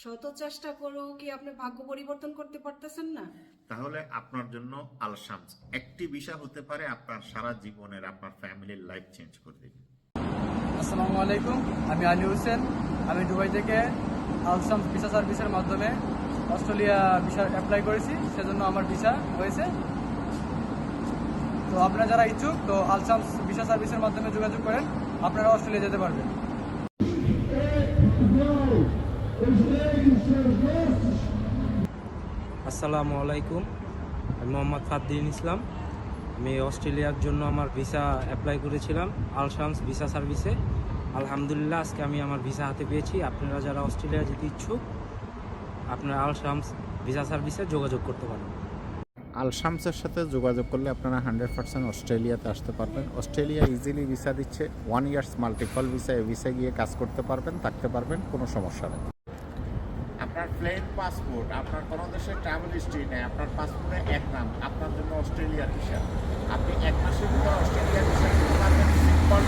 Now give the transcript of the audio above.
শত চেষ্টা করেও কি আপনি ভাগ্য পরিবর্তন করতে পারতেছেন না? তাহলে আপনার জন্য আল শামস একটি ভিসা হতে পারে আপনার সারা জীবনের, আপনার ফ্যামিলির লাইফ চেঞ্জ করে দেবে। আসসালামু আলাইকুম, আমি আলী হোসেন। আমি দুবাই থেকে আল শামস ভিসা সার্ভিসের মাধ্যমে অস্ট্রেলিয়া ভিসা অ্যাপ্লাই করেছি, সেজন্য আমার ভিসা হয়েছে। তো আপনারা যারা ইচ্ছুক, তো আল শামস ভিসা সার্ভিসের মাধ্যমে যোগাযোগ করেন, আপনারা অস্ট্রেলিয়া যেতে পারবেন। আসসালামু আলাইকুম, আমি মোহাম্মদ ফাদ্দিন ইসলাম। আমি অস্ট্রেলিয়ার জন্য আমার ভিসা অ্যাপ্লাই করেছিলাম আল শামস ভিসা সার্ভিসে। আলহামদুলিল্লাহ, আজকে আমি আমার ভিসা হাতে পেয়েছি। আপনারা যারা অস্ট্রেলিয়া যেতে ইচ্ছুক, আপনারা আল শামস ভিসা সার্ভিসে যোগাযোগ করতে পারেন। আল শামসের সাথে যোগাযোগ করলে আপনারা 100% অস্ট্রেলিয়াতে আসতে পারবেন। অস্ট্রেলিয়া ইজিলি ভিসা দিচ্ছে, 1 ইয়ার্স মাল্টিপল ভিসা। এই ভিসা গিয়ে কাজ করতে পারবেন, থাকতে পারবেন, কোনো সমস্যা নেই। আপনার প্লেন পাসপোর্ট, আপনার কোনো দেশের ট্রাভেল হিস্ট্রি নেই, আপনার পাসপোর্টে এক নাম, আপনার জন্য অস্ট্রেলিয়ার ভিসা। আপনি 1 মাসের ভিতরে অস্ট্রেলিয়ার ভিসা দিতে পারবেন, সিম্পল